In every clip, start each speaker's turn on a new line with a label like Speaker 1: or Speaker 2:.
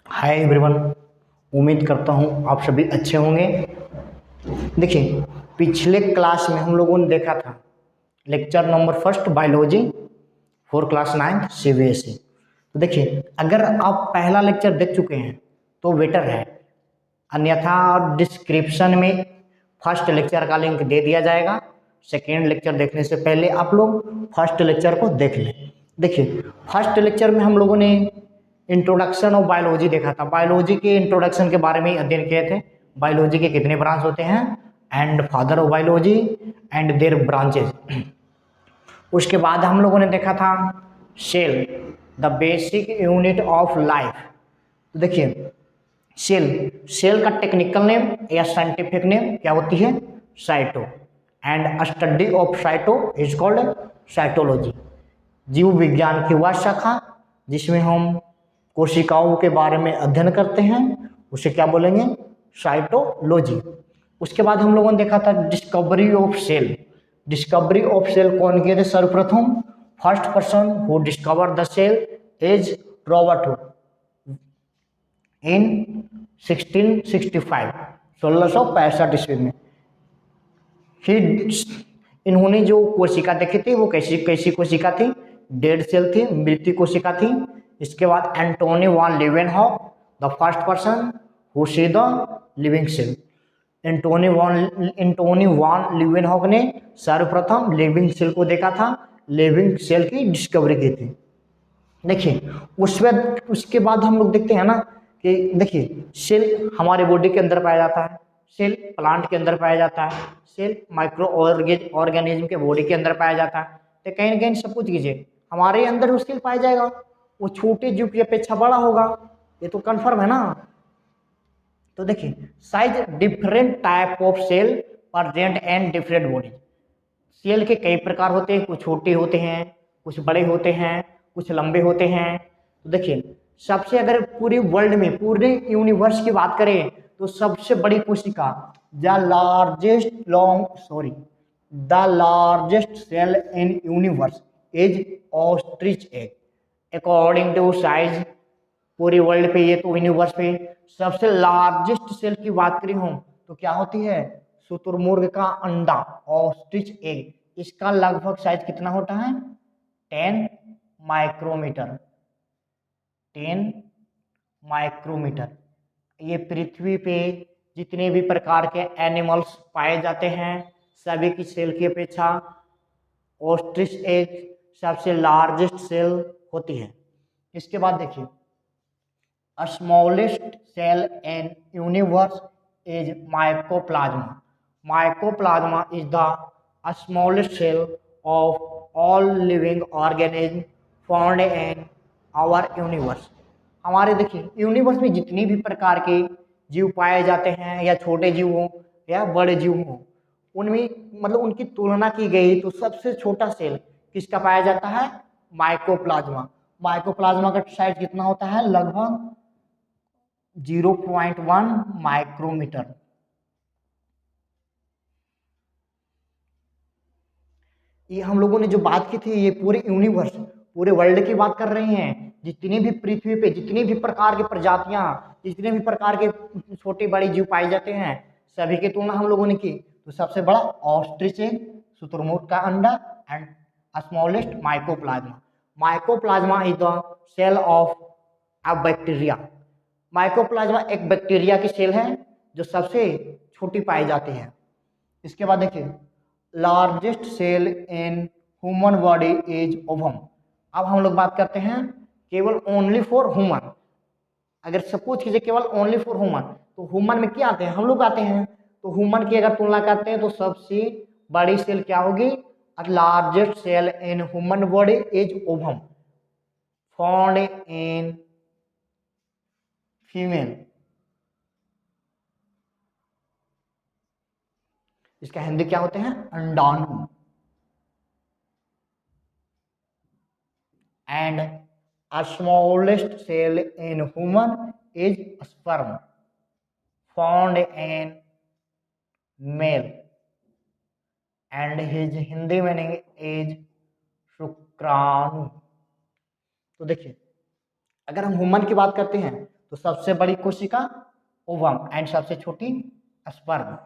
Speaker 1: Hi everyone. उम्मीद करता हूँ आप सभी अच्छे होंगे। देखिए, पिछले क्लास में हम लोगों ने देखा था lecture number first biology for class 9 CBSE। तो देखिए, अगर आप पहला लेक्चर देख चुके हैं तो बेटर है, अन्यथा डिस्क्रिप्शन में फर्स्ट लेक्चर का लिंक दे दिया जाएगा। सेकेंड लेक्चर देखने से पहले आप लोग फर्स्ट लेक्चर को देख लें। देखिए, फर्स्ट लेक्चर में हम लोगों ने इंट्रोडक्शन ऑफ बायोलॉजी देखा था। बायोलॉजी के इंट्रोडक्शन के बारे में अध्ययन किए थे। बायोलॉजी के कितने ब्रांच होते हैं and father of biology and their branches. उसके बाद हम लोगों ने देखा था cell, the basic unit of life. तो देखिए, सेल का टेक्निकल नेम या साइंटिफिक नेम क्या होती है? Cyto. And study of cyto is called cytology. जीव विज्ञान की वह शाखा जिसमें हम कोशिकाओं के बारे में अध्ययन करते हैं उसे क्या बोलेंगे? साइटोलॉजी। उसके बाद हम लोगों ने देखा था discovery of cell. Discovery of cell कौन किए थे सर्वप्रथम? First person who discover the cell is Robert Hooke in 1665, 1665 ईस्वी में। इन्होंने जो कोशिका देखी थी वो कैसी कैसी कोशिका थी? डेड सेल थी, मृत्यु कोशिका थी। इसके बाद Antonie van Leeuwenhoek, the first person who see the living cell. Antonie van Leeuwenhoek ने सर्वप्रथम लिविंग सेल को देखा था, लिविंग सेल की डिस्कवरी की थी। देखिए, उसके बाद हम लोग देखते हैं ना कि देखिए, सेल हमारे बॉडी के अंदर पाया जाता है, सेल प्लांट के अंदर पाया जाता है, सेल माइक्रो ऑर्गेनिज्म के बॉडी के अंदर पाया जाता है। तो कहीं ना कहीं सब कुछ कीजिए हमारे अंदर वो सेल पाया जाएगा, वो छोटे जीव की अपेक्षा बड़ा होगा, ये तो कन्फर्म है ना। तो देखिए, size different type of cell present and different body. Cell के कई प्रकार होते हैं, कुछ छोटे होते हैं, कुछ बड़े होते हैं, कुछ लंबे होते हैं। तो देखिए, सबसे अगर पूरी वर्ल्ड में पूरे यूनिवर्स की बात करें तो सबसे बड़ी कोशिका the largest cell in universe is ostrich egg. According to size पूरी वर्ल्ड पे, ये तो यूनिवर्स पे सबसे लार्जेस्ट सेल की बात करी हूं तो क्या होती है? शुतुरमुर्ग का अंडा, ऑस्ट्रिच एग। इसका लगभग साइज कितना होता है? 10 माइक्रोमीटर। 10 माइक्रोमीटर। ये पृथ्वी पे जितने भी प्रकार के एनिमल्स पाए जाते हैं सभी की सेल की अपेक्षा ऑस्ट्रिच एग सबसे लार्जेस्ट सेल होती है। इसके बाद देखिए, smallest cell in universe is mycoplasma. Mycoplasma is the smallest cell of all living organism found in our universe. हमारे देखिए, यूनिवर्स में जितनी भी प्रकार के जीव पाए जाते हैं, या छोटे जीव हों या बड़े जीव हों, उनमें मतलब उनकी तुलना की गई तो सबसे छोटा सेल किसका पाया जाता है? माइकोप्लाज्मा। माइकोप्लाज्मा का साइज कितना होता है? लगभग 0.1 माइक्रोमीटर। ये हम लोगों ने जो बात की थी ये पूरे यूनिवर्स, पूरे वर्ल्ड की बात कर रहे हैं। जितनी भी पृथ्वी पे जितनी भी प्रकार की प्रजातियां, जितने भी प्रकार के छोटे बड़े जीव पाए जाते हैं सभी की तुलना हम लोगों ने की तो सबसे बड़ा ऑस्ट्रिच एग, शुतुरमुर्ग का अंडा, and smallest mycoplasma. Mycoplasma is the cell of a bacteria. Mycoplasma एक बैक्टीरिया की सेल है जो सबसे छोटी पाई जाती है। इसके बाद देखिए, largest cell in human body is ovum. अब हम लोग बात करते हैं केवल ओनली फॉर ह्यूमन। अगर सब कुछ कीजिए केवल ओनली फॉर ह्यूमन तो ह्यूमन में क्या आते हैं? हम लोग आते हैं। तो ह्यूमन की अगर तुलना करते हैं तो सबसे बड़ी सेल क्या होगी? Largest cell in human body is ovum found in female. इसका हिंदी क्या होते हैं? अंडाणु। And a smallest cell in human is sperm found in male and his Hindi meaning is शुक्राणु। तो देखिए, अगर हम ह्यूमन की बात करते हैं तो सबसे बड़ी कोशिका ओवम एंड सबसे छोटी स्पर्म।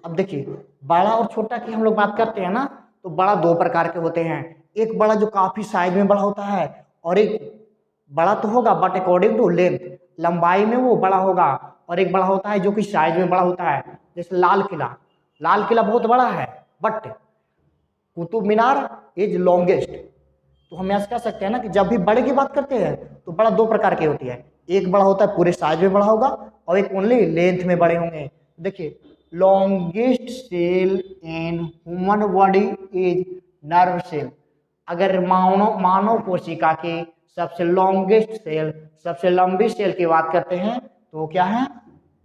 Speaker 1: अब देखिए बड़ा और छोटा की हम लोग बात करते हैं ना, तो बड़ा दो प्रकार के होते हैं, एक बड़ा जो काफी साइज में बड़ा होता है, और एक बड़ा तो होगा बट अकॉर्डिंग टू लेंथ, लंबाई में वो बड़ा होगा, और एक बड़ा होता है जो कि साइज में बड़ा होता है, जैसे लाल किला। लाल किला बहुत बड़ा है but Qutub Minar is longest. तो हम ऐसा कह सकते हैं ना कि जब भी बड़े की बात करते हैं तो बड़ा दो प्रकार की होती है, एक बड़ा होता है पूरे साइज में बड़ा होगा, और एक ओनली लेंथ में बड़े होंगे। देखिए longest cell in human body is nerve cell. अगर मानव कोशिका की सबसे लॉन्गेस्ट सेल, सबसे लंबी सेल की बात करते हैं तो क्या है,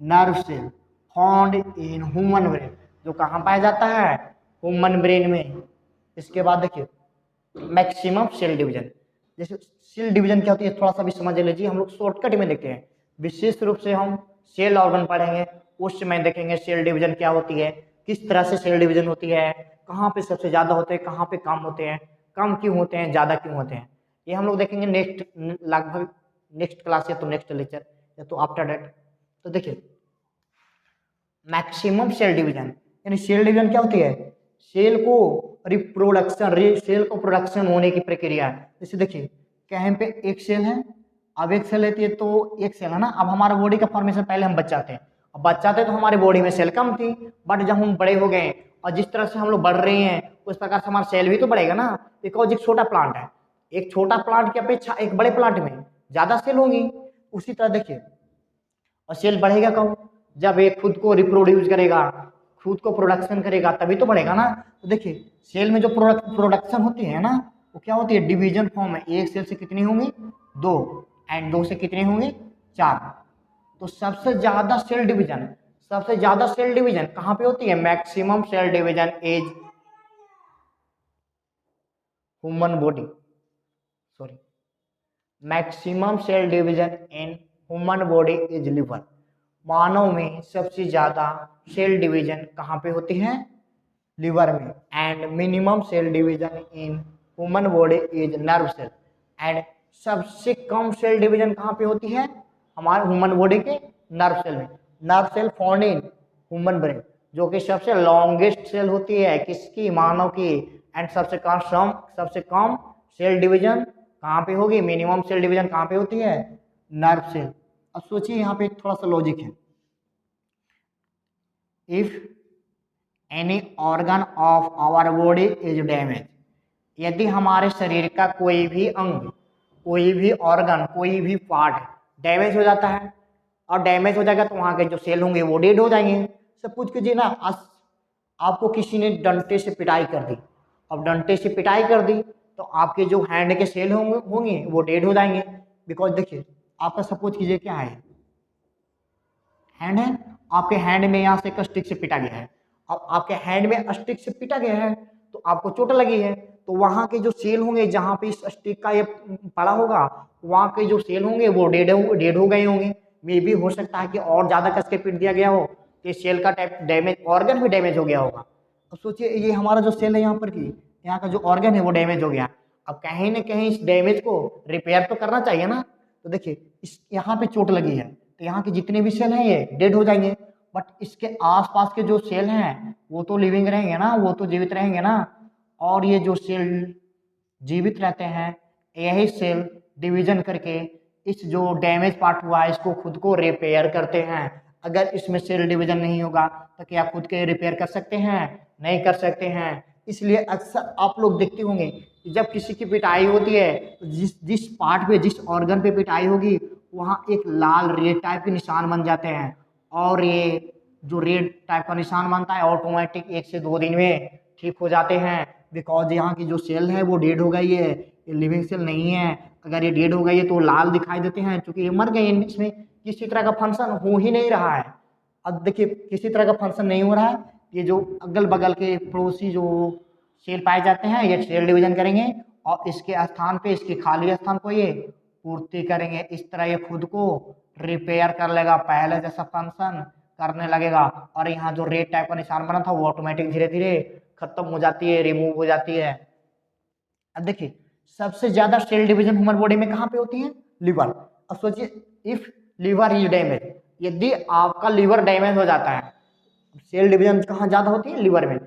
Speaker 1: nerve cell found in human brain, जो कहाँ पाया जाता है, ह्यूमन ब्रेन में। इसके बाद देखिए मैक्सिमम सेल डिवीजन। जैसे सेल डिवीजन क्या होती है थोड़ा सा भी समझ लीजिए, हम लोग शॉर्टकट में देखते हैं, विशेष रूप से हम सेल ऑर्गन पढ़ेंगे उस समय देखेंगे सेल डिवीजन क्या होती है, किस तरह से सेल डिवीजन होती है, कहाँ पे सबसे ज्यादा होते हैं, कहाँ पे कम होते हैं, कम क्यों होते हैं, ज्यादा क्यों होते हैं, ये हम लोग देखेंगे नेक्स्ट, लगभग नेक्स्ट क्लास या तो नेक्स्ट लेक्चर या तो आफ्टर डेट। तो देखिए मैक्सिमम सेल डिवीजन, यानी सेल डिवीजन क्या होती है, सेल को रिप्रोडक्शन, सेल को प्रोडक्शन होने की प्रक्रिया। जैसे देखिए कहीं पे एक सेल है, अब एक सेल लेती है तो एक सेल है ना, अब हमारा बॉडी का फॉर्मेशन पहले हम बच्चाते हैं, अब बच्चाते तो हमारी बॉडी में सेल कम थी, बट जब हम बड़े हो गए और जिस तरह से हम लोग बढ़ रहे हैं उस प्रकार से हमारा सेल भी तो बढ़ेगा ना, बिकॉज एक छोटा प्लांट है, एक छोटा प्लांट की अपेक्षा एक बड़े प्लांट में ज्यादा सेल होंगी। उसी तरह देखिए और सेल बढ़ेगा कब, जब ये खुद को रिप्रोड्यूस करेगा, खुद को प्रोडक्शन करेगा तभी तो बढ़ेगा ना। तो देखिए सेल में जो प्रोडक्शन होती है ना वो क्या होती है, डिवीजन फॉर्म है, एक सेल से कितनी होंगी, दो, एंड दो से कितनी होंगी, चार। तो सबसे ज्यादा सेल डिवीजन, सबसे ज्यादा सेल डिवीजन कहाँ पे होती है, maximum cell division is human body, sorry maximum cell division in human body is liver. मानव में सबसे ज्यादा सेल डिवीजन कहाँ पे होती है, लिवर में। And minimum cell division in human body is nerve cell. And सबसे कम सेल डिवीजन कहाँ पे होती है, हमारे ह्यूमन बॉडी के नर्व सेल में। Nerve cell found in human brain, जो कि सबसे लॉन्गेस्ट सेल होती है किसकी, मानव की। एंड सबसे कम सेल डिवीजन कहाँ पे होगी, मिनिमम सेल डिवीजन कहाँ पे होती है, नर्व सेल। अब सोचिए यहाँ पे थोड़ा सा लॉजिक है, if any organ of our body is damage, यदि हमारे शरीर का कोई भी अंग, कोई भी ऑर्गन, कोई भी पार्ट डैमेज हो जाता है, और डैमेज हो जाएगा तो वहाँ के जो सेल होंगे वो डेड हो जाएंगे। सपोज कीजिए ना आज आपको किसी ने डंटे से पिटाई कर दी, अब डंटे से पिटाई कर दी तो आपके जो हैंड के सेल होंगे वो डेड हो जाएंगे। बिकॉज देखिए आपका सपोज कीजिए क्या है, हैंड है, आपके हैंड में यहाँ से एक स्टिक से पिटा गया है, अब आपके हैंड में स्टिक से पिटा गया है तो आपको चोट लगी है, तो वहाँ के जो सेल होंगे जहाँ पे इस स्टिक का ये पड़ा होगा वहाँ के जो सेल होंगे वो डेड हो गए होंगे। मे भी हो सकता है कि और ज़्यादा कस के पीट दिया गया हो कि सेल का टाइप डैमेज, ऑर्गन भी डैमेज हो गया होगा। अब सोचिए ये हमारा जो सेल है यहाँ पर की, यहाँ का जो ऑर्गन है वो डैमेज हो गया, अब कहीं ना कहीं इस डैमेज को रिपेयर तो करना चाहिए ना। तो देखिए इस यहाँ पे चोट लगी है तो यहाँ के जितने भी सेल हैं ये डेड हो जाएंगे, बट इसके आसपास के जो सेल हैं वो तो लिविंग रहेंगे ना, वो तो जीवित रहेंगे ना। और ये जो सेल जीवित रहते हैं यही सेल डिवीजन करके इस जो डैमेज पार्ट हुआ है इसको खुद को रिपेयर करते हैं। अगर इसमें सेल डिवीजन नहीं होगा तो क्या खुद के रिपेयर कर सकते हैं, नहीं कर सकते हैं। इसलिए अक्सर आप लोग देखते होंगे कि जब किसी की पिटाई होती है तो जिस जिस पार्ट पे, जिस ऑर्गन पे पिटाई होगी वहाँ एक लाल रेड टाइप के निशान बन जाते हैं, और ये जो रेड टाइप का निशान बनता है ऑटोमेटिक 1 से 2 दिन में ठीक हो जाते हैं। बिकॉज यहाँ की जो सेल है वो डेड हो गई है, ये लिविंग सेल नहीं है। अगर ये डेड हो गई है तो लाल दिखाई देते हैं क्योंकि ये मर गए, इसमें किसी तरह का फंक्शन हो ही नहीं रहा है। अब देखिए किसी तरह का फंक्शन नहीं हो रहा है, ये जो अगल बगल के पड़ोसी जो सेल पाए जाते हैं ये सेल डिवीजन करेंगे और इसके स्थान पे, इसके खाली स्थान को ये पूर्ति करेंगे। इस तरह ये खुद को रिपेयर कर लेगा, पहले जैसा फंक्शन करने लगेगा, और यहाँ जो रेड टाइप का निशान बना था वो ऑटोमेटिक धीरे धीरे खत्म हो जाती है, रिमूव हो जाती है। अब देखिए सबसे ज्यादा सेल डिवीजन ह्यूमन बॉडी में कहाँ पे होती है, लिवर। अब सोचिए, इफ लीवर इज डैमेज, यदि आपका लीवर डैमेज हो जाता है, सेल डिवीजन कहाँ ज़्यादा होती है? लीवर में।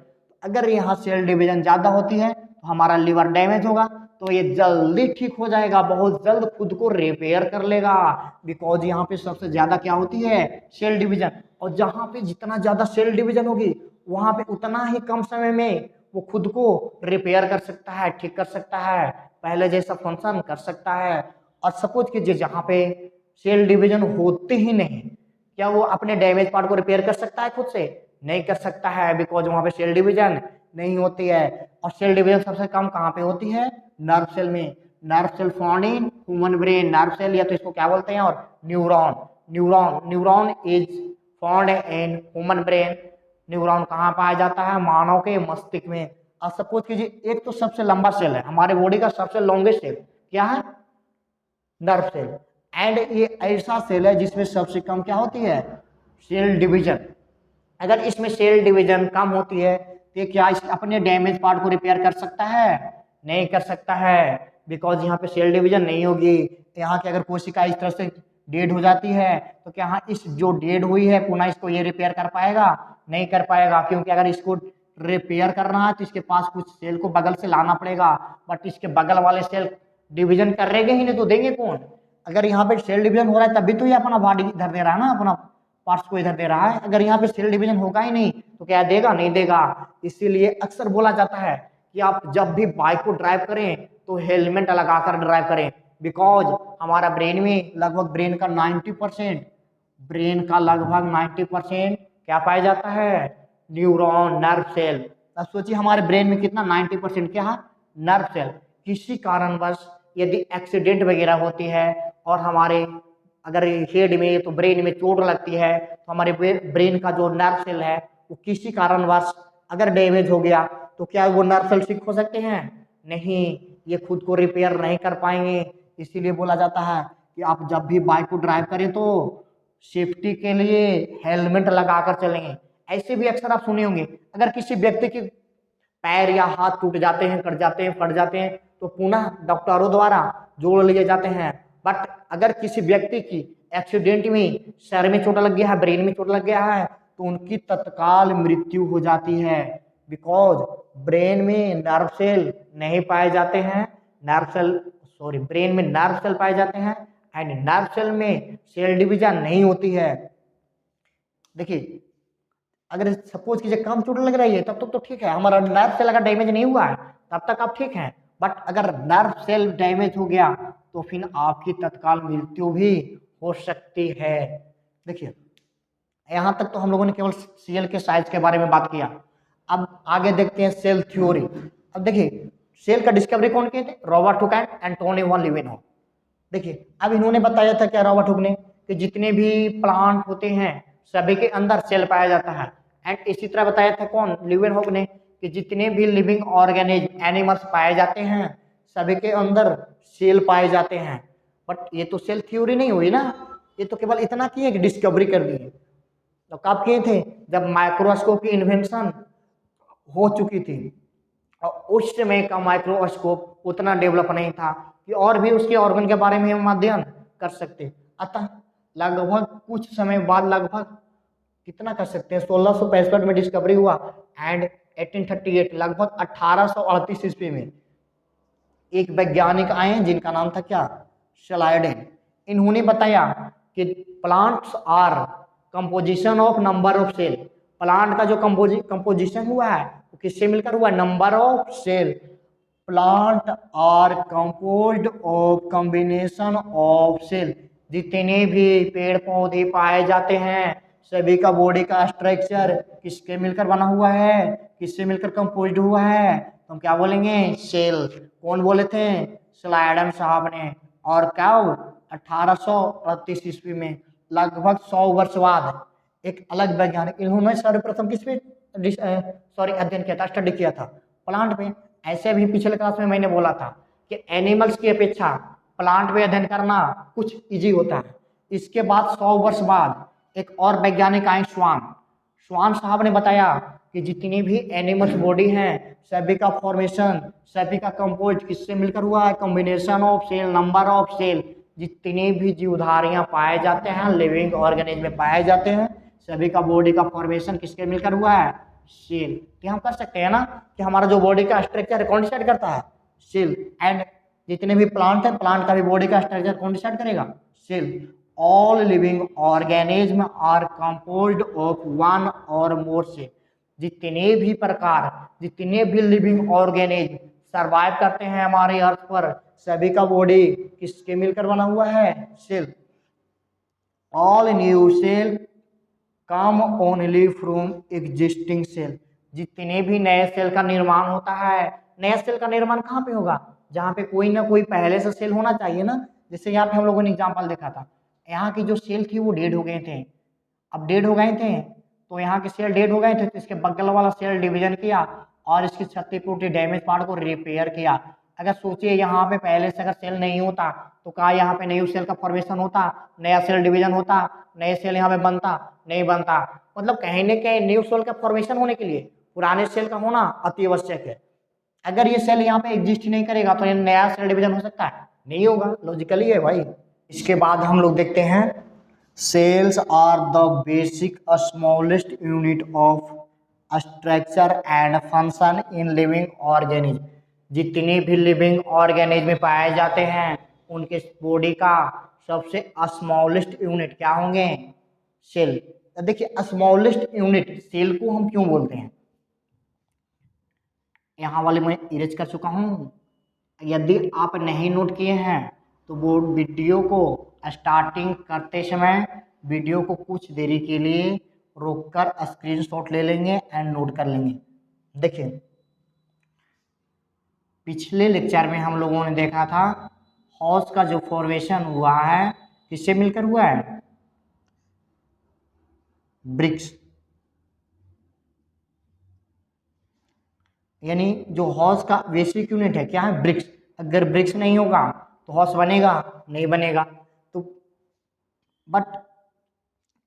Speaker 1: अगर यहाँ सेल डिवीजन ज़्यादा होती है तो हमारा लीवर डैमेज होगा, तो ये जल्दी ठीक हो जाएगा, बहुत जल्द खुद को रिपेयर कर लेगा, बिकॉज यहाँ पे सबसे ज़्यादा क्या होती है? Cell division. और जहाँ पे जितना ज़्यादा सेल डिवीजन होगी वहाँ पे उतना ही कम समय में वो खुद को रिपेयर कर सकता है, ठीक कर सकता है, पहले जैसा फंक्शन कर सकता है। और सपोज कीजिए जहाँ पे सेल डिवीजन होते ही नहीं, क्या वो अपने डैमेज पार्ट को रिपेयर कर सकता है खुद से? नहीं कर सकता है, बिकॉज वहाँ पे सेल डिवीजन नहीं होती है। और सेल डिवीजन सबसे कम कहाँ पे होती है? नर्व सेल में। Nerve cell found in human brain, nerve cell या तो इसको क्या बोलते हैं? और neuron, neuron is found in human brain. Neuron कहाँ पाया जाता है? मानव के मस्तिष्क में। अब सपोज कीजिए एक तो सबसे लंबा सेल है हमारे बॉडी का, सबसे लॉन्गेस्ट सेल क्या है? Nerve cell. एंड ये ऐसा सेल है जिसमें सबसे कम क्या होती है? Cell division. अगर इसमें सेल डिवीजन कम होती है तो क्या इस अपने डैमेज पार्ट को रिपेयर कर सकता है? नहीं कर सकता है, बिकॉज यहाँ पे सेल डिवीजन नहीं होगी। यहाँ की अगर कोशिका इस तरह से डेड हो जाती है तो क्या यहाँ इस जो डेड हुई है पुनः इसको ये रिपेयर कर पाएगा? नहीं कर पाएगा, क्योंकि अगर इसको रिपेयर करना है तो इसके पास कुछ सेल को बगल से लाना पड़ेगा, बट इसके बगल वाले सेल डिवीजन करेंगे ही नहीं तो देंगे कौन? अगर यहाँ पे सेल डिवीजन हो रहा है तभी तो ये अपना बॉडी इधर दे रहा है ना, अपना पार्ट्स को इधर दे रहा है। अगर यहाँ पे सेल डिवीजन होगा ही नहीं तो क्या देगा? नहीं देगा। इसीलिए अक्सर बोला जाता है कि आप जब भी बाइक को ड्राइव करें तो हेलमेट लगाकर ड्राइव करें, बिकॉज हमारा ब्रेन में लगभग ब्रेन का 90% क्या पाया जाता है? Neuron, nerve cell. अब सोचिए हमारे ब्रेन में कितना 90% क्या है? Nerve cell. किसी कारणवश यदि एक्सीडेंट वगैरह होती है और हमारे अगर हेड में तो ब्रेन में चोट लगती है तो हमारे ब्रेन का जो नर्व सेल है वो किसी कारणवश अगर डैमेज हो गया तो क्या वो नर्व सेल ठीक हो सकते हैं? नहीं, ये खुद को रिपेयर नहीं कर पाएंगे। इसीलिए बोला जाता है कि आप जब भी बाइक को ड्राइव करें तो सेफ्टी के लिए हेलमेट लगाकर चलेंगे। ऐसे भी अक्सर आप सुने होंगे, अगर किसी व्यक्ति के पैर या हाथ टूट जाते हैं, कट जाते हैं, फट जाते हैं तो पुनः डॉक्टरों द्वारा जोड़ लिए जाते हैं। बट अगर किसी व्यक्ति की एक्सीडेंट में सर में चोट लग गया है, ब्रेन में चोट लग गया है तो उनकी तत्काल मृत्यु हो जाती है, बिकॉज ब्रेन में नर्व सेल नहीं पाए जाते हैं। ब्रेन में नर्व सेल पाए जाते हैं एंड नर्व सेल में सेल डिवीजन नहीं होती है। देखिए अगर सपोज कीजिए कम चोट लग रही है तब तो ठीक है, हमारा नर्व सेल अगर डैमेज नहीं हुआ है तब तक आप ठीक हैं। बट अगर नर्व सेल डैमेज हो गया तो फिर आपकी तत्काल मृत्यु भी हो सकती है। देखिए यहाँ तक तो हम लोगों ने केवल सेल के साइज के बारे में बात किया। अब आगे देखते हैं सेल थ्योरी। अब देखिए सेल का डिस्कवरी कौन किए थे? Robert Hooke and Antonie van Leeuwenhoek. देखिए अब इन्होंने बताया था क्या रॉबर्ट हुक ने कि जितने भी प्लांट होते हैं सभी के अंदर सेल पाया जाता है। एंड इसी तरह बताया था कौन? लीवेनहॉफ ने कि जितने भी लिविंग ऑर्गेनिज्म एनिमल्स पाए जाते हैं सभी के अंदर सेल पाए जाते हैं। बट ये तो सेल थ्योरी नहीं हुई ना, ये तो केवल इतना किए कि डिस्कवरी कर दी है। तो कब किए थे? जब माइक्रोस्कोप की इन्वेंशन हो चुकी थी और उस समय का माइक्रोस्कोप उतना डेवलप नहीं था कि और भी उसके ऑर्गन के बारे में हम अध्ययन कर सकते। अतः लगभग कुछ समय बाद, लगभग कितना कर सकते हैं, 1665 में डिस्कवरी हुआ एंड 1838 लगभग 1838 ईस्वी में एक वैज्ञानिक आए जिनका नाम था क्या? स्लाइडेन। इन्होंने बताया कि plants are composition of number of cell. Plant का जो कंपोजिशन हुआ है वो किससे मिलकर हुआ? Number of cell. Plant are composed of combination of cell. जितने भी पेड़ पौधे पाए जाते हैं सभी का बॉडी का स्ट्रक्चर किसके मिलकर बना हुआ है? किससे मिलकर कंपोज्ड हुआ है? तो हम क्या बोलेंगे? सेल। कौन बोले थे? स्लाइडन साहब ने। और कब? 1838 ईस्वी में, लगभग 100 वर्ष बाद एक अलग वैज्ञानिक, इन्होंने सर्वप्रथम किस पे अध्ययन किया था, स्टडी किया था? प्लांट पे। ऐसे भी पिछले क्लास में मैंने बोला था कि एनिमल्स की अपेक्षा प्लांट पे अध्ययन करना कुछ इजी होता है। इसके बाद 100 वर्ष बाद एक और वैज्ञानिक आए, स्वान साहब ने बताया कि जितनी भी एनिमल्स बॉडी हैं सभी का फॉर्मेशन, सभी का कंपोज किससे मिलकर हुआ है? Combination of cell, number of cell. जितनी भी जीवधारियां पाए जाते हैं लिविंग ऑर्गेनिज्म में पाए जाते हैं, सभी का बॉडी का फॉर्मेशन किसके मिलकर हुआ है? सेल। तो हम कर सकते हैं ना कि हमारा जो बॉडी का स्ट्रक्चर कौन डिसाइड करता है? सेल। एंड जितने भी प्लांट है, प्लांट का भी बॉडी का स्ट्रक्चर कौन डिसाइड करेगा? Cell. All living organism are composed of one और मोर सेल। जितने भी प्रकार, जितने भी लिविंग ऑर्गेनिज्म सरवाइव करते हैं हमारे अर्थ पर, सभी का बॉडी किसके मिलकर बना हुआ है? Cell. All new cell come only from existing cell. जितने भी नए सेल का निर्माण होता है, नया सेल का निर्माण कहाँ पे होगा? जहाँ पे कोई ना कोई पहले से सेल होना चाहिए ना। जैसे यहाँ पे हम लोगों ने एग्जाम्पल देखा था, यहाँ की जो सेल थी वो डेड हो गए थे। अब डेड हो गए थे तो यहाँ के सेल डेड हो गए थे, तो इसके बगल वाला सेल डिवीजन किया और इसकी क्षति पूर्ति डैमेज पार्ट को रिपेयर किया। अगर सोचिए यहाँ पे पहले से अगर सेल नहीं होता तो क्या यहाँ पे न्यू सेल का फॉर्मेशन होता, नया सेल डिवीजन होता, नए सेल यहाँ पे बनता? नहीं बनता। मतलब कहीं ना कहीं न्यू सेल का फॉर्मेशन होने के लिए पुराने सेल का होना अति आवश्यक है। अगर ये सेल यहाँ पे एग्जिस्ट नहीं करेगा तो ये नया सेल डिवीजन हो सकता है? नहीं होगा। लॉजिकली है भाई। इसके बाद हम लोग देखते हैं cells are the basic smallest unit of structure and function in living organism. जितनी भी लिविंग ऑर्गेनिज्म पाए जाते हैं उनके बॉडी का सबसे स्मॉलेस्ट यूनिट क्या होंगे? सेल। देखिए स्मॉलेस्ट यूनिट सेल को हम क्यों बोलते हैं, यहाँ वाले मैं इरेज कर चुका हूँ। यदि आप नहीं नोट किए हैं तो वो वीडियो को स्टार्टिंग करते समय वीडियो को कुछ देरी के लिए रोककर स्क्रीनशॉट ले लेंगे एंड नोट कर लेंगे। देखिए पिछले लेक्चर में हम लोगों ने देखा था हाउस का जो फॉर्मेशन हुआ है किससे मिलकर हुआ है? ब्रिक्स। यानी जो हाउस का बेसिक यूनिट है क्या है? ब्रिक्स। अगर ब्रिक्स नहीं होगा तो हाउस बनेगा? नहीं बनेगा। तो बट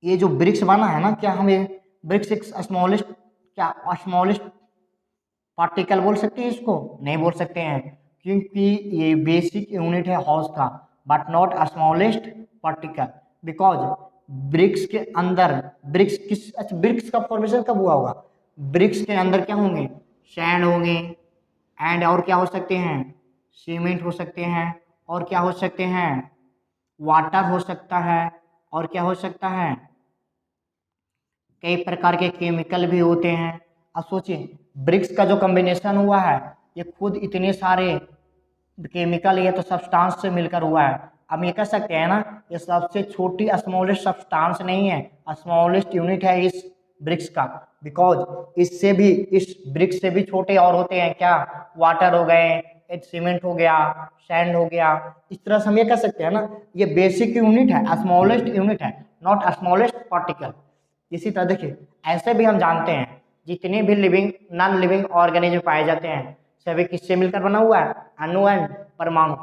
Speaker 1: ये जो ब्रिक्स बना है ना, क्या हम ये ब्रिक्स एक स्मॉलेस्ट, क्या स्मॉलेस्ट पार्टिकल बोल सकते हैं इसको? नहीं बोल सकते हैं, क्योंकि ये बेसिक यूनिट है हाउस का but not smallest particle. Because bricks के अंदर ब्रिक्स किस, अच्छा ब्रिक्स का फॉर्मेशन कब हुआ होगा? ब्रिक्स के अंदर क्या होंगे? सैंड होंगे एंड और क्या हो सकते हैं? सीमेंट हो सकते हैं और क्या हो सकते हैं? वाटर हो सकता है और क्या हो सकता है? कई प्रकार के केमिकल भी होते हैं। अब सोचिए ब्रिक्स का जो कॉम्बिनेशन हुआ है ये खुद इतने सारे केमिकल, ये तो सब्सटेंस से मिलकर हुआ है। हम ये कह सकते हैं ना ये सबसे छोटी स्मॉलेस्ट सब्सटेंस नहीं है, स्मॉलेस्ट यूनिट है इस ब्रिक्स का। बिकॉज इससे भी, इस ब्रिक्स से भी छोटे और होते हैं क्या? वाटर हो गए, सीमेंट हो गया, सैंड हो गया। इस तरह से हम ये कह सकते हैं ना ये बेसिक यूनिट है, स्मॉलेस्ट यूनिट है, नॉट स्मॉलेस्ट पार्टिकल। इसी तरह देखिए ऐसे भी हम जानते हैं जितने भी लिविंग नॉन लिविंग ऑर्गेनिज्म पाए जाते हैं सभी किससे मिलकर बना हुआ है? अणु एंड परमाणु।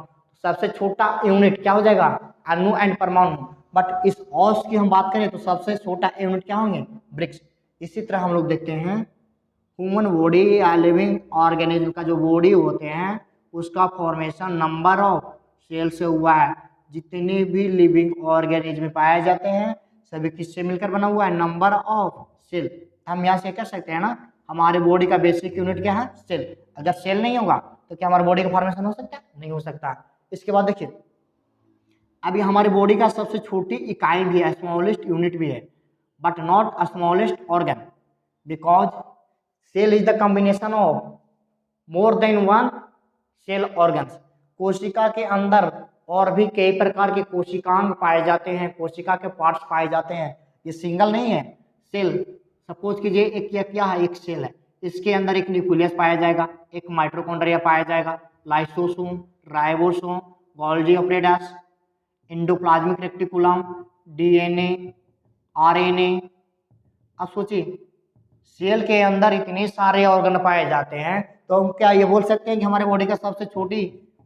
Speaker 1: सबसे छोटा यूनिट क्या हो जाएगा? अणु एंड परमाणु। बट इस औस की हम बात करें तो सबसे छोटा यूनिट क्या होंगे? ब्रिक्स। इसी तरह हम लोग देखते हैं ह्यूमन बॉडी या लिविंग ऑर्गेनिज्म का जो बॉडी होते हैं उसका फॉर्मेशन नंबर ऑफ सेल से हुआ है। जितने भी लिविंग ऑर्गेनिज्म पाए जाते हैं सभी किससे मिलकर बना हुआ है? Number of cell. हम यहाँ से कह सकते हैं ना हमारे बॉडी का बेसिक यूनिट क्या है? सेल। अगर सेल नहीं होगा तो क्या हमारे बॉडी का फॉर्मेशन हो सकता है? नहीं हो सकता। इसके बाद देखिए अभी हमारी बॉडी का सबसे छोटी इकाई भी है, स्मॉलेस्ट यूनिट भी है, but not smallest organ. Because cell is the combination of more than one cell organs. कोशिका के अंदर और भी कई प्रकार के कोशिकांग पाए जाते हैं, कोशिका के पार्ट्स पाए जाते हैं। ये सिंगल नहीं है सेल। सपोज कीजिए एक क्या है? एक सेल है, इसके अंदर एक न्यूक्लियस पाया जाएगा, एक माइटोकॉन्ड्रिया पाया जाएगा, lysosome, ribosome, Golgi apparatus, endoplasmic reticulum, DNA, RNA. अब सोचिए सेल के अंदर इतने सारे ऑर्गन पाए जाते हैं तो हम क्या ये बोल सकते हैं कि हमारे बॉडी का सबसे छोटी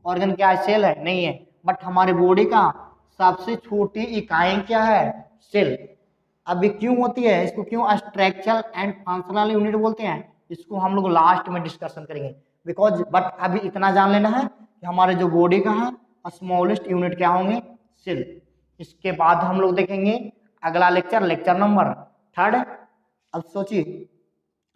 Speaker 1: ऑर्गन क्या है? सेल है? नहीं है। बट हमारे बॉडी का सबसे छोटी इकाई क्या है? सेल। अब ये क्यों होती है? इसको क्यों स्ट्रक्चरल एंड फंक्शनल यूनिट बोलते हैं? इसको हम लोग लास्ट में डिस्कशन करेंगे। बिकॉज बट अभी इतना जान लेना है कि हमारे जो बॉडी का है स्मॉलेस्ट यूनिट क्या होंगे? सेल। इसके बाद हम लोग देखेंगे अगला लेक्चर, लेक्चर नंबर 3। अब सोचिए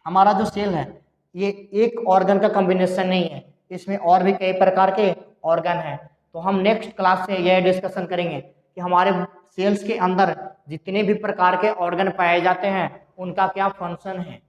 Speaker 1: हमारा जो सेल है ये एक ऑर्गन का कॉम्बिनेशन नहीं है, इसमें और भी कई प्रकार के ऑर्गन हैं। तो हम नेक्स्ट क्लास से यह डिस्कशन करेंगे कि हमारे सेल्स के अंदर जितने भी प्रकार के ऑर्गन पाए जाते हैं उनका क्या फंक्शन है।